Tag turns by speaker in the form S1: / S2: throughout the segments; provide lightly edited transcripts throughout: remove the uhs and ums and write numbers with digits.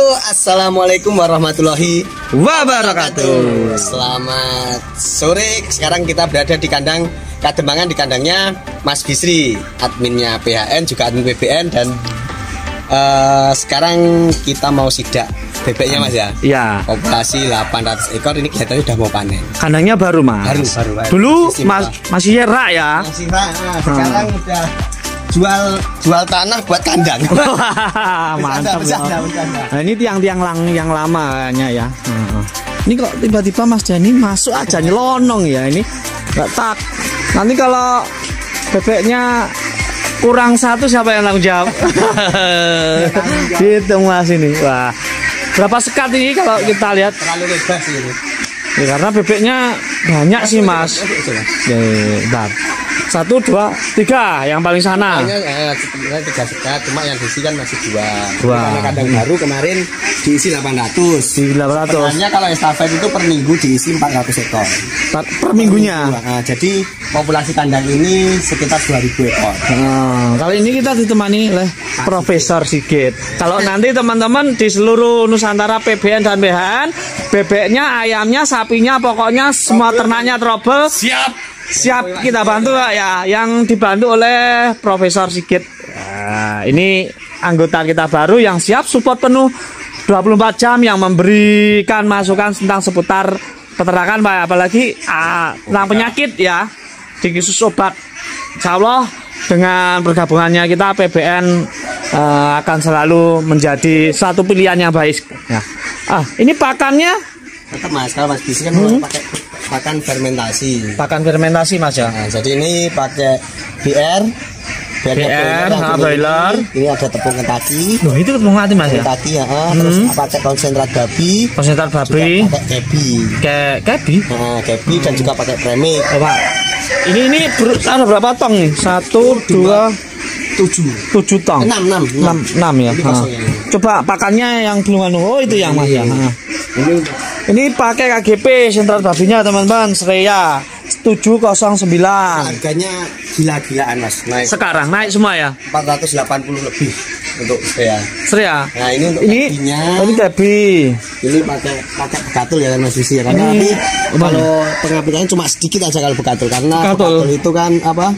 S1: Assalamualaikum warahmatullahi
S2: wabarakatuh.
S1: Selamat sore. Sekarang kita berada di kandang Kademangan, di kandangnya Mas Bisri, adminnya PHN, juga admin PBN. Dan sekarang kita mau sidak bebeknya Mas ya.
S2: Iya.
S1: Populasi 800 ekor, ini kelihatannya udah mau panen.
S2: Kandangnya baru Mas.
S1: Baru.
S2: Dulu masih rak ya.
S1: Masih rak. Sekarang udah jual tanah buat kandang.
S2: Mantap ya. Nah, ini tiang-tiang yang lamanya ya. Ini kok tiba-tiba Mas Dani masuk aja nyelonong ya ini. Nggak tak. Nanti kalau bebeknya kurang satu siapa yang tanggung jawab? Gitu Mas ini. Wah. Berapa sekat ini kalau kita lihat?
S1: Terlalu lebar sih ini.
S2: Ya, karena bebeknya banyak sih Mas. Bentar. 1, 2, 3 yang paling sana.
S1: 3 sekat, cuma yang diisi kan masih 2.
S2: Karena
S1: kandang baru kemarin diisi 800.
S2: Di 800.
S1: Sebenarnya kalau estafet itu per minggu diisi 400 ekor.
S2: Per minggunya.
S1: Nah, jadi populasi kandang ini sekitar 2000 ekor.
S2: Kali ini kita ditemani oleh Profesor Sigit. Kalau nanti teman-teman di seluruh Nusantara PBN dan BHN, bebeknya, ayamnya, sapinya, pokoknya semua ternaknya trouble. Siap kita bantu ya, yang dibantu oleh Profesor Sigit. Nah, ini anggota kita baru yang siap support penuh 24 jam, yang memberikan masukan tentang seputar peternakan Pak, apalagi tentang penyakit ya, di khusus obat. Insya Allah dengan bergabungannya kita PBN akan selalu menjadi satu pilihan yang baik ya. Ini pakannya
S1: tetap Mas, kalau Mas Bisi kan pakai pakan fermentasi.
S2: Pakan fermentasi Mas ya.
S1: Nah, jadi ini pakai BR,
S2: broiler.
S1: Ini ada tepung ketaki.
S2: Loh, itu tepung ketaki Mas ya.
S1: Ketaki ya. Terus pakai konsentrat babi.
S2: Konsentrat babi.
S1: Pakai kebi.
S2: Kebi.
S1: Nah, kebi dan juga pakai premix.
S2: Pak. Ini ada berapa tong nih? 1, 2, 7 tong. 6 ya. Coba pakannya yang belum anu. Oh, itu yang Mas ya. Ini pakai KGP sentral babinya teman-teman, Sreya 709.
S1: Harganya gila-gilaan Mas.
S2: Sekarang naik semua ya?
S1: 480 lebih untuk Sreya. Nah, ini untuk kebinya.
S2: Ini kebi.
S1: Ini pakai begatul ya kan Mas Bisi ya. Karena nanti kalau pengapitannya cuma sedikit aja kalau begatul, karena begatul itu kan apa?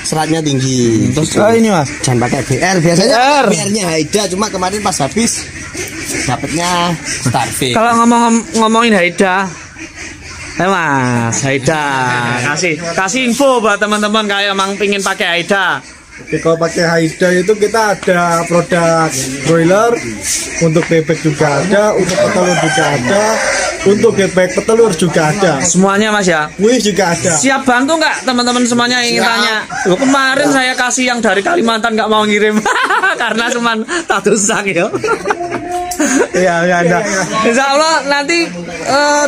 S1: Seratnya tinggi.
S2: Terus ini Mas,
S1: jangan pakai BR. Biasanya BR-nya Haida, cuma kemarin pas habis dapatnya Starfish.
S2: Kalau ngomongin Haida, Mas, Haida kasih info buat teman-teman kayak emang pingin pakai Haida.
S3: Oke, kalau pakai Haida itu kita ada produk broiler, untuk bebek juga ada, untuk petelur juga ada, untuk bebek petelur juga ada.
S2: Semuanya Mas ya?
S3: Wih juga ada.
S2: Siap bantu nggak teman-teman semuanya yang ingin tanya? Loh, kemarin saya kasih yang dari Kalimantan nggak mau ngirim karena cuma tadusak ya. Iya ada. Insya Allah nanti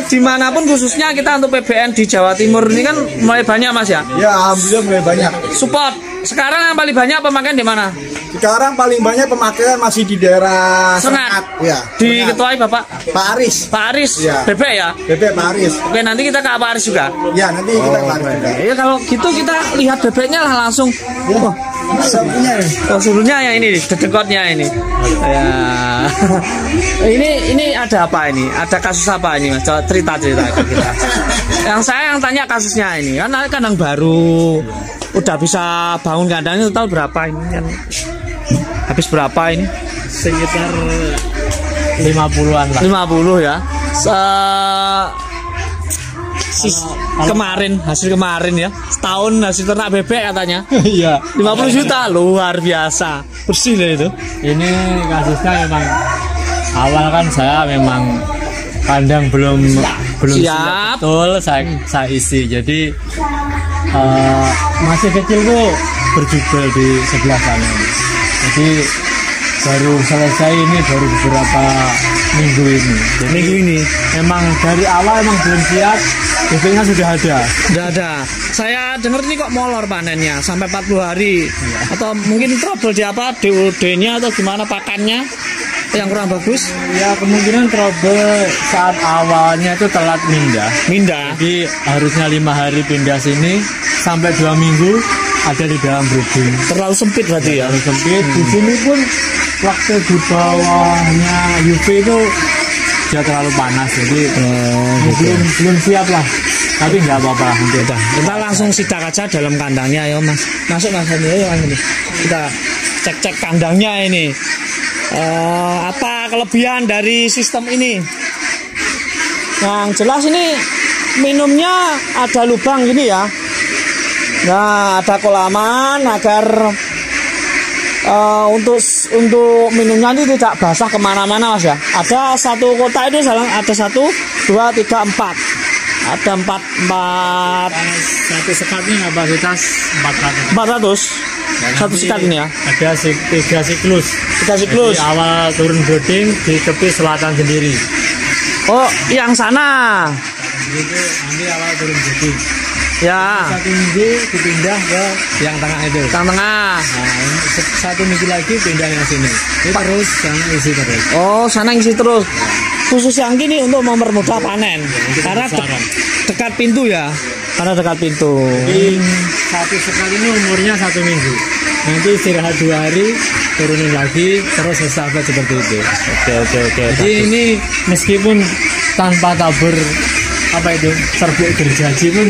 S2: dimanapun, khususnya kita untuk PBN di Jawa Timur ini kan mulai banyak Mas ya?
S3: Ya alhamdulillah mulai banyak.
S2: Support. Sekarang yang paling banyak pemakaian di mana?
S3: Sekarang paling banyak pemakaian masih di daerah Sengat. Ya.
S2: Diketuai Bapak
S3: Pak Aris.
S2: Pak Aris.
S3: Ya.
S2: Bebek ya?
S3: Bebek Pak Aris.
S2: Oke, nanti kita ke Pak Aris juga.
S3: Ya, nanti kita ke Aris juga.
S2: Ya kalau gitu kita lihat bebeknya lah langsung.
S3: Wah,
S2: suruhnya ya ini, dedekotnya ini. Ya. Ini ada apa ini? Ada kasus apa ini Mas? Coba cerita ke kita. Yang tanya kasusnya ini kan kandang baru. Udah bisa bangun kandangnya total berapa ini kan? Habis berapa ini?
S4: Sekitar 50-an lah.
S2: 50 ya. Hasil kemarin ya. Setahun hasil ternak bebek katanya.
S4: Iya.
S2: 50 juta luar biasa. Bersih lah itu.
S4: Ini kasusnya memang awal kan saya memang kandang belum siap betul saya isi. Jadi masih kecil tuh berjubel di sebelah sana. Jadi baru selesai ini baru beberapa minggu ini. Jadi minggu ini memang dari awal memang belum siap. Bebeknya sudah ada. Saya dengar ini kok molor panennya sampai 40 hari. Iya. Atau mungkin trouble di apa? DOD-nya atau gimana pakannya yang kurang bagus? Ya kemungkinan trouble saat awalnya itu telat mindah.
S2: Jadi
S4: harusnya 5 hari pindah sini sampai 2 minggu ada di dalam breeding.
S2: Terlalu sempit berarti ya.
S4: Terlalu sempit. Di sini pun waktu di bawahnya UV itu dia terlalu panas, jadi belum siap lah. Tapi nggak apa-apa.
S2: Kita langsung sidak aja dalam kandangnya ya Mas. Masuk Mas ini, ayo Mas. Kita cek kandangnya ini. Apa kelebihan dari sistem ini? Yang jelas ini minumnya ada lubang gini ya. Nah, ada kolaman agar untuk minumnya ini tidak basah kemana-mana Mas ya. Ada satu kotak itu ada 1, 2, 3, 4. Ada 4.
S4: Satu sekatnya kapasitas
S2: 400. Satu sekat ini ya.
S4: Ada 3 siklus.
S2: 3 siklus.
S4: Jadi awal turun breeding di tepi selatan sendiri.
S2: Oh, yang sana.
S4: Itu nanti awal turun breeding.
S2: Ya.
S4: 1 minggu dipindah ke yang tengah itu.
S2: Yang tengah.
S4: Nah, 1 minggu lagi pindah yang sini. Ini terus sana isi terus.
S2: Oh, sana isi terus. Khusus yang gini untuk mempermudah panen. Karena dekat pintu ya. Karena dekat pintu.
S4: Jadi satu sekali ini umurnya 1 minggu. Nanti istirahat 2 hari, turunin lagi, terus estafet seperti itu.
S2: Oke.
S4: Jadi ini meskipun tanpa tabur apa itu serbuk gergaji pun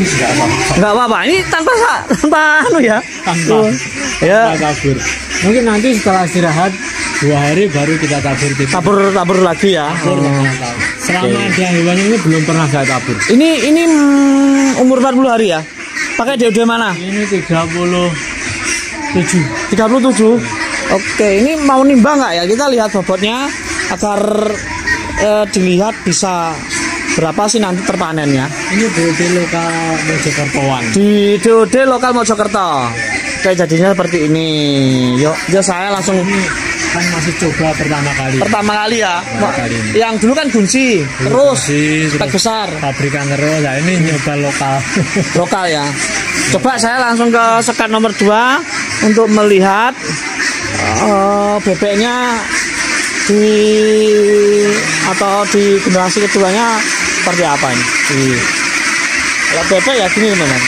S2: nggak apa-apa. Ini tanpa anu ya.
S4: Tanpa tabur. Mungkin nanti setelah istirahat 2 hari baru kita
S2: tabur lagi ya.
S4: Selama ada hewan ini belum pernah saya tabur.
S2: Ini umur 40 hari ya. Pakai DOD mana?
S4: Ini 37.
S2: Oke, ini mau nimbang nggak ya? Kita lihat bobotnya agar dilihat bisa berapa sih nanti terpanennya.
S4: Ini DOD lokal Mojokertoan.
S2: Di DOD lokal Mojokerto. Oke, jadinya seperti ini. Yuk saya langsung.
S4: Ini kan masih coba pertama kali ya.
S2: Yang dulu kan Gunsi, terus Pek Besar,
S4: pabrikan terus. Nah, ini nyoba
S2: lokal ya. Coba saya langsung ke sekat nomor 2 untuk melihat bebeknya di generasi keduanya seperti apa ini. Kalau bebek ya gini teman-teman,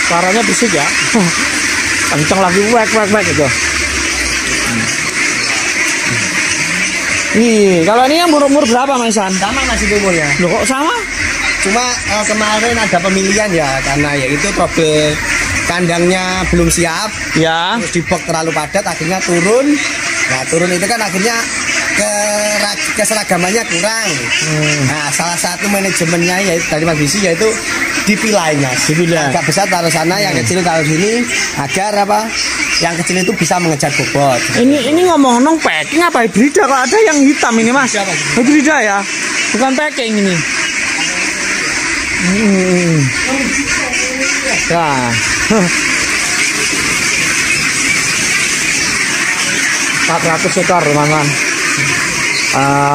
S2: suaranya berisik ya. Kenceng lagi wek gitu. Nih, kalau ini yang umur berapa Mas Isan?
S1: Sama masih umurnya.
S2: Loh kok sama?
S1: Cuma kemarin ada pemilihan ya, karena ya itu problem kandangnya belum siap.
S2: Ya.
S1: Terus di box terlalu padat, akhirnya turun. Nah, turun itu kan akhirnya keseragamannya kurang. Nah, salah satu manajemennya yaitu dari Mas Bisi yaitu dipilahnya. Agak besar taruh sana, yang kecil taruh sini agar apa? Yang kecil itu bisa mengejar bobot.
S2: Ini ngomong-ngomong packing apa hibrida? Kok ada yang hitam ini Mas? Hibrida ya, bukan packing ini. Ya. 400 ekor teman-teman.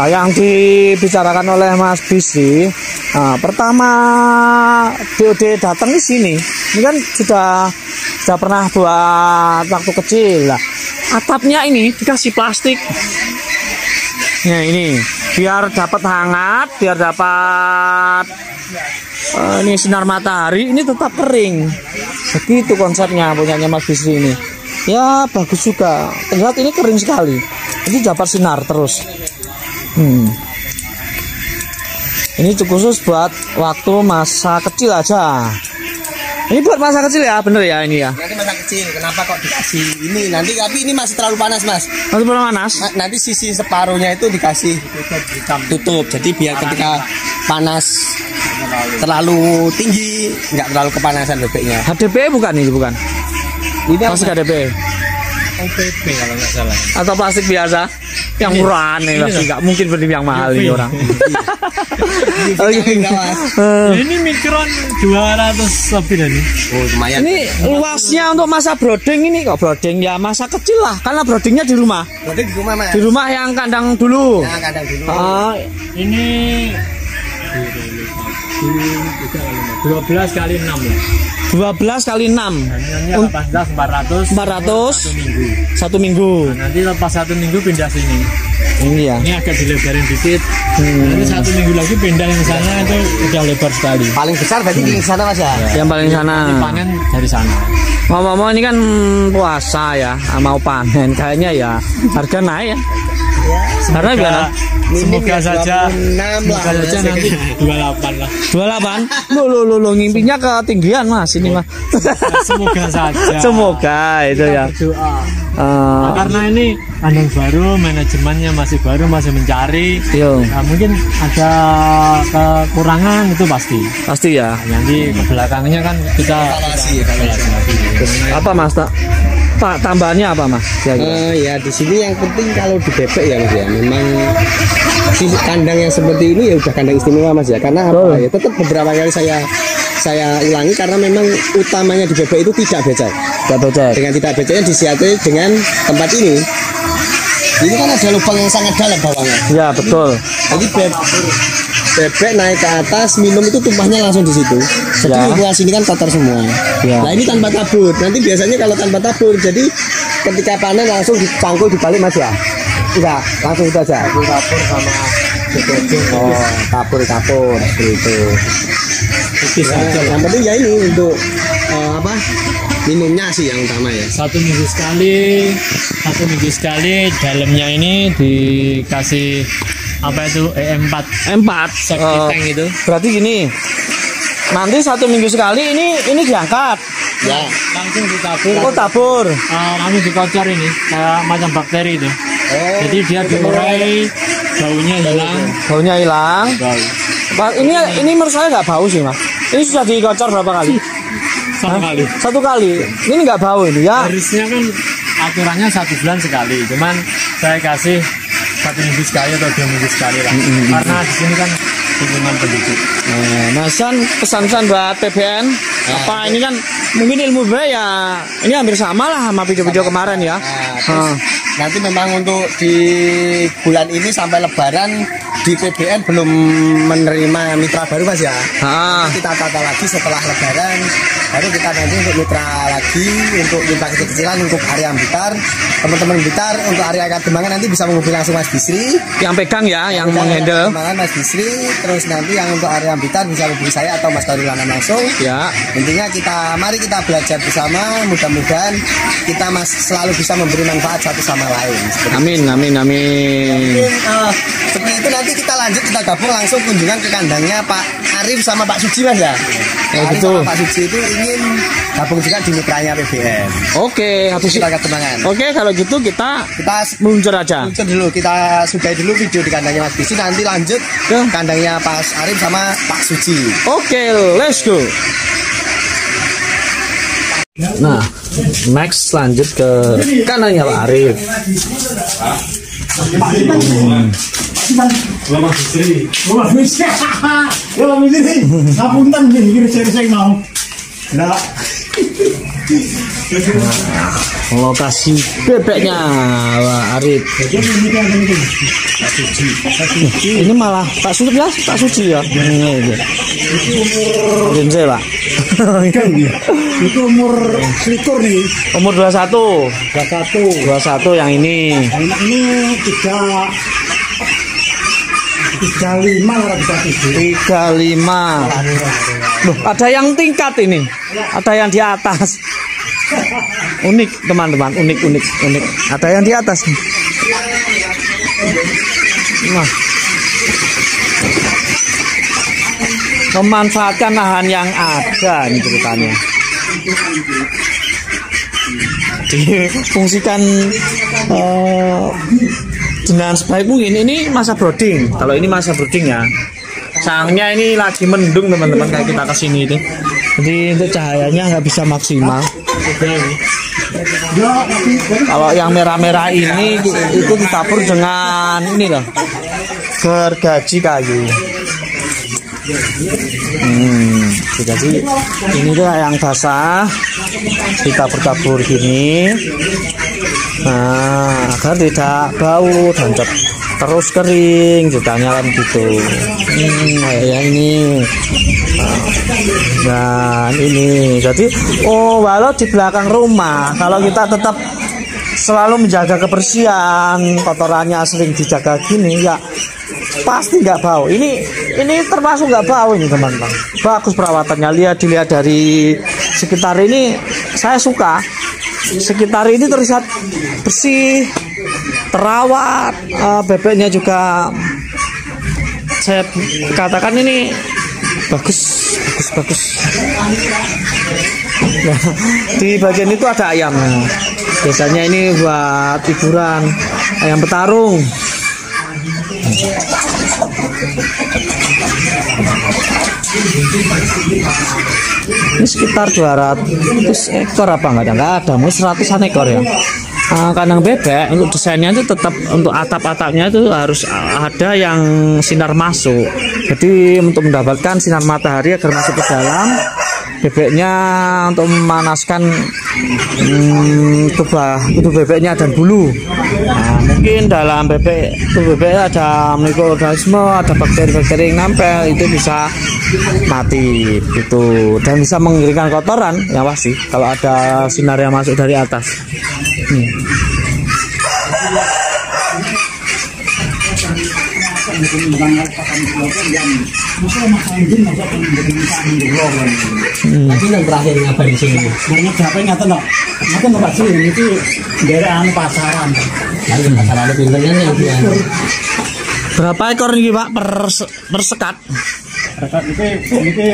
S2: Yang dibicarakan oleh Mas Bisi, pertama DOD datang di sini. Ini kan sudah pernah buat waktu kecil lah. Atapnya ini dikasih plastik. Nah ini biar dapat hangat, biar dapat ini sinar matahari, ini tetap kering. Begitu konsepnya punyanya Mas Bisi ini. Ya bagus juga. Terlihat ini kering sekali. Ini dapat sinar terus. Ini khusus buat waktu masa kecil aja. Ini buat masa kecil ya, bener ya ini ya.
S1: Nanti masa kecil, kenapa kok dikasih ini? Nanti tapi ini masih terlalu panas Mas.
S2: Masih terlalu panas?
S1: Nanti sisi separuhnya itu dikasih tutup. Jadi biar ketika panas terlalu tinggi, nggak terlalu kepanasan bebeknya.
S2: HDP bukan ini bukan?
S1: Ini
S2: plastik HDP.
S4: OPP kalau nggak salah.
S2: Atau plastik biasa? Yang murah nih pasti nggak mungkin beli yang mahal ini orang.
S4: Ini mikron 200 lebih nih.
S1: Oh lumayan.
S2: Ini luasnya untuk masa brooding ini kok brooding ya masa kecil lah, karena broodingnya di rumah.
S1: Brooding di rumah Mas.
S2: Di rumah yang kandang dulu.
S1: Nah, kandang dulu.
S4: Ini 12 kali 6 ya.
S2: 12 kali 6.
S4: Hanya kapasitas 400
S2: 400
S4: minggu.
S2: 1 minggu.
S4: Nanti lepas 1 minggu pindah sini.
S2: Ini ya.
S4: Ini agak dilebarin dikit. Nanti 1 minggu lagi pindah yang sana itu udah lebar sekali.
S1: Paling besar berarti di sana Mas ya.
S2: Yang paling sana.
S4: Nanti panen dari sana.
S2: Ngomong-ngomong ini kan puasa ya, mau panen kayaknya ya harga naik ya. Karena gimana?
S4: Semoga saja,
S1: 26
S4: semoga
S1: lah,
S4: saja nanti 28 lah.
S2: 28. Lo ngimpinya ketinggian Mas ini Mas.
S4: Semoga saja.
S2: Semoga itu ya.
S4: Berdoa.
S2: Eh,
S4: Karena ini kandang baru, manajemennya masih baru, masih mencari.
S2: yo,
S4: Nah, mungkin ada kekurangan itu pasti.
S2: pasti ya.
S4: Nanti ke belakangnya kan kita evaluasi lagi.
S2: Apa Mas Pak tambahannya apa Mas? Kira-kira?
S1: Ya di sini yang penting kalau di bebek ya Mas ya, memang di kandang yang seperti ini ya udah kandang istimewa Mas ya, karena apa ya, tetap beberapa kali saya ulangi karena memang utamanya di bebek itu tidak becek.
S2: Tidak bocor.
S1: Dengan tidak beceknya disiasati dengan tempat ini. Ini kan ada lubang yang sangat dalam bawahnya.
S2: Ya betul.
S1: Jadi bebek naik ke atas minum itu tumpahnya langsung di situ. Jadi
S2: Ya.
S1: lingkungan sini kan kotor semua.
S2: Ya.
S1: Nah ini tanpa tabur. Nanti biasanya kalau tanpa tabur, jadi ketika panen langsung dicangkul dibalik Mas ya. Enggak, langsung itu aja.
S4: Tabur sama
S1: Oh, tabur seperti itu. Nah, yang penting ya ini untuk apa? Minumnya sih yang utama ya.
S4: 1 minggu sekali dalamnya ini dikasih apa itu EM4
S2: 4.
S4: septic tank itu.
S2: Berarti gini. Nanti 1 minggu sekali ini diangkat.
S1: Ya.
S4: Langsung ditabur.
S2: Oh tabur.
S4: Langsung dikocor ini kayak macam bakteri itu.
S1: Oh.
S4: Jadi dia diurai, baunya hilang.
S2: Baunya hilang.
S4: Bau.
S2: Pak, ini menurut saya nggak bau sih Mas. Ini sudah dikocor berapa kali?
S4: 1 kali.
S2: 1 kali. Ini nggak bau ini ya.
S4: Harusnya kan aturannya 1 bulan sekali. Cuman saya kasih 1 minggu sekali atau 2 minggu sekali lah. Karena di sini kan lingkungan penduduk.
S2: Mas kan pesan-pesan buat PBN apa ini kan mungkin ilmu gue ya ini hampir sama lah sama video-video kemarin ya.
S1: Terus nanti memang untuk di bulan ini sampai Lebaran di PBN belum menerima mitra baru Mas ya. Kita tata lagi setelah Lebaran, baru kita nanti untuk mitra lagi untuk mitra kecil-kecilan untuk area Blitar. Teman-teman Blitar untuk area Kademangan nanti bisa menghubungi langsung Mas Bisri.
S2: Yang pegang ya, yang menghandle.
S1: Mas Bisri, terus nanti yang untuk area Blitar bisa hubungi saya atau Mas Tarulana langsung.
S2: Ya.
S1: Intinya mari kita belajar bersama, mudah-mudahan kita selalu bisa memberi manfaat satu sama lain.
S2: Amin.
S1: Mungkin seperti itu nanti kita lanjut, kita gabung langsung kunjungan ke kandangnya Pak Arif sama Pak Suci Mas ya. Pak Arif sama Pak Suci itu ingin gabung juga di mitranya PBN.
S2: Oke, habis
S1: Kita ketemangan.
S2: Oke, kalau gitu kita
S1: Kita
S2: meluncur aja.
S1: muncul dulu, kita sudahi dulu video di kandangnya Mas Bisi, nanti lanjut ke kandangnya Pak Arif sama Pak Suci.
S2: Oke, let's go. Nah, next lanjut ke kandangnya Pak Arif. Lokasi bebeknya Pak Arif. Ini malah Pak Suci ya, Pak Suci ya. Ini Pak.
S3: Itu umur selikur nih.
S2: Umur 21.
S3: 21.
S2: 21 yang ini.
S3: Ini 35 lah bisa
S2: 35. Loh, ada yang tingkat ini. Ada yang di atas. Unik, teman-teman. Unik. Ada yang di atas. Nah. Memanfaatkan lahan yang ada ini ceritanya. Difungsikan dengan sebaik mungkin. Ini masa brooding. Kalau ini masa brooding ya. Sayangnya ini lagi mendung teman-teman kayak kita kesini itu. Jadi untuk cahayanya nggak bisa maksimal. Kalau yang merah-merah ini itu ditabur dengan ini loh, gergaji kayu. Gergaji ini tuh yang basah ditabur-tabur gini. Nah, agar tidak bau dan terus kering ceritanya kan gitu. Ya ini dan ini jadi walau di belakang rumah kalau kita tetap selalu menjaga kebersihan, kotorannya sering dijaga gini ya pasti nggak bau. Ini termasuk nggak bau ini teman-teman. Bagus perawatannya, dilihat dari sekitar ini saya suka. Sekitar ini terlihat bersih, terawat, bebeknya juga saya katakan ini bagus. Nah, di bagian itu ada ayamnya. Biasanya ini buat hiburan, ayam petarung. Ini sekitar 200 ekor apa enggak ada, mau 100-an ekor ya. Kandang bebek untuk desainnya itu tetap untuk atap-atapnya itu harus ada yang sinar masuk. Jadi untuk mendapatkan sinar matahari agar masuk ke dalam, bebeknya untuk memanaskan tubuh bebeknya dan bulu. Nah, mungkin dalam tubuh bebek ada mikroorganisme, ada bakteri-bakteri yang nempel, itu bisa mati gitu, dan bisa mengeringkan kotoran yang pasti kalau ada sinar yang masuk dari atas.
S1: Tapi yang terakhir ngapain di sini?
S4: Sebenarnya siapa yang ngatain Pak sih itu daerah pasaran.
S1: Lalu pasaran pinternya nih dia.
S2: Berapa ekor ini Pak per sekat?
S4: Ini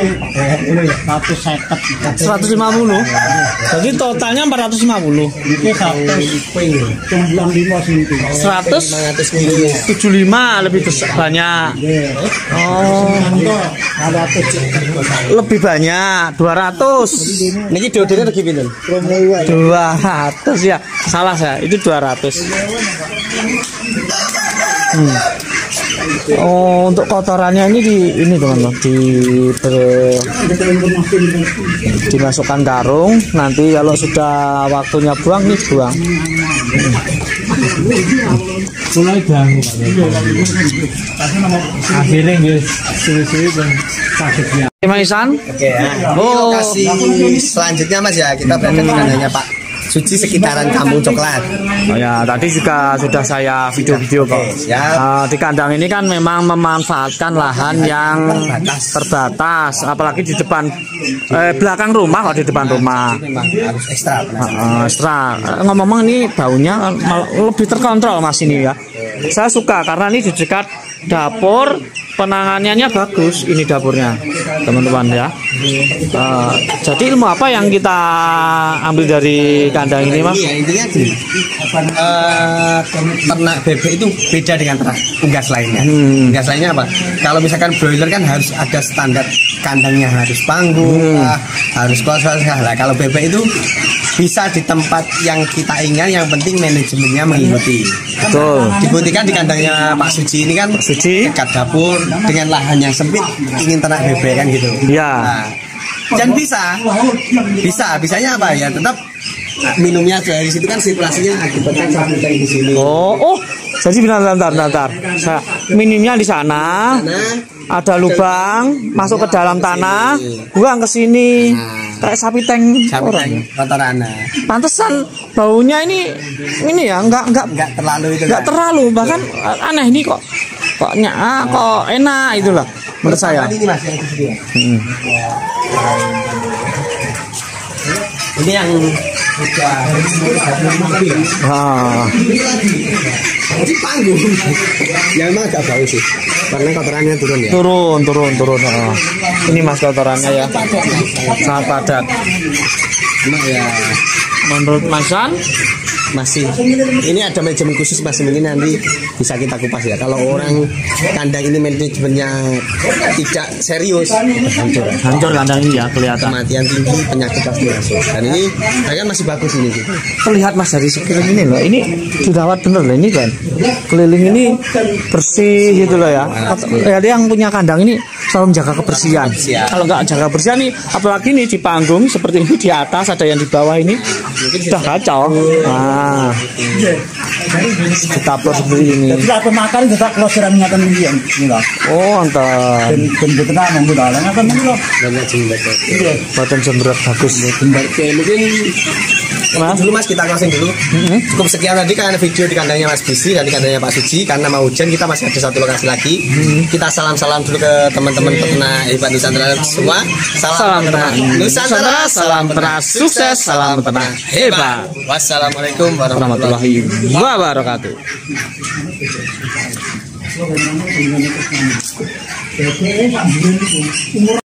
S4: 150.
S2: Jadi totalnya 450.
S4: Ini
S2: 175 lebih banyak. Lebih banyak 200.
S1: Niki dodene lagi pinten?
S2: 200 ya. Salah saya, itu 200. Untuk kotorannya ini teman-teman dimasukkan karung, nanti kalau sudah waktunya buang nih buang.
S4: Mulai ganggu akhirnya guys sulit-sulit dan sakitnya.
S2: Maisan.
S1: Oke ya. Lokasi selanjutnya Mas ya, kita berada di kandangnya Pak Suci sekitaran Kampung Coklat.
S2: Oh ya, tadi juga sudah saya video-video kok. Di kandang ini kan memang memanfaatkan lahan yang terbatas, apalagi di depan belakang rumah, kalau di depan rumah.
S1: Memang harus ekstra.
S2: Ekstra. Ngomong-ngomong ini baunya lebih terkontrol Mas ini ya. Saya suka karena ini di dekat dapur, penanganannya bagus ini dapurnya teman-teman ya. Jadi ilmu apa yang kita ambil dari kandang ini Mas?
S1: Ya, intinya gini, ternak bebek itu beda dengan ternak unggas lainnya. Unggas lainnya apa? Kalau misalkan broiler kan harus ada standar kandangnya, harus panggung, harus kosong. Nah, kalau bebek itu bisa di tempat yang kita ingat, yang penting manajemennya mengikuti.
S2: Betul.
S1: Dibuktikan di kandangnya Pak Suci ini kan dekat dapur dengan lahan yang sempit, ingin ternak bebek kan gitu.
S2: Iya.
S1: Nah, dan bisanya apa ya? Tetap minumnya dari situ kan sirkulasinya akibatkan sapi di sini.
S2: Jadi bentar. Minumnya di sana. Ada lubang masuk ke dalam tanah, buang ke sini. Kayak sapi tank
S1: kotoran.
S2: Pantesan baunya ini ya enggak
S1: terlalu itu.
S2: Enggak terlalu, bahkan aneh ini kok enak itulah menurut saya.
S1: Ini Mas yang kedua. Ini yang sudah ini panggung. Ya emang agak bau sih. Karena kotorannya turun ya.
S2: Turun. Ini Mas kotorannya ya. Sangat padat.
S1: Emang ya
S2: menurut Masan
S1: masih ini ada manajemen khusus Mas, mungkin nanti bisa kita kupas ya. Kalau orang kandang ini manajemennya tidak serius,
S2: hancur kandang ini ya, kelihatan
S1: kematian tinggi, penyakit pasti masuk. Dan ini kan masih bagus ini gitu.
S2: Terlihat Mas dari sekeliling ini loh, ini dirawat bener loh ini kan. Keliling ini bersih gitu loh ya. Jadi yang punya kandang ini selalu menjaga kebersihan. Kalau nggak jaga kebersihan nih, apalagi nih di panggung seperti ini, di atas ada yang di bawah ini, udah kacau. Nah, ditaplok seperti ini.
S5: Jadi apa makan kita kloseran ngaten iki ya.
S2: Oh, mantap.
S5: Ben tenang monggo ta. Ngaten iki lho.
S1: Banyak jembat.
S5: Iya.
S2: Buatan jembrot bagus.
S1: Jembat mungkin dulu Mas kita closing dulu. Cukup sekian tadi karena video di kandangnya Mas Bisi dan di kandangnya Pak Suji. Karena mau hujan kita masih ada satu lokasi lagi. Kita salam-salam dulu ke teman-teman peternak hebat Nusantara semua.
S2: Salam peternak
S1: Nusantara,
S2: salam peternak sukses, salam peternak hebat.
S1: Wassalamualaikum
S2: Warahmatullahi wabarakatuh.
S5: Umur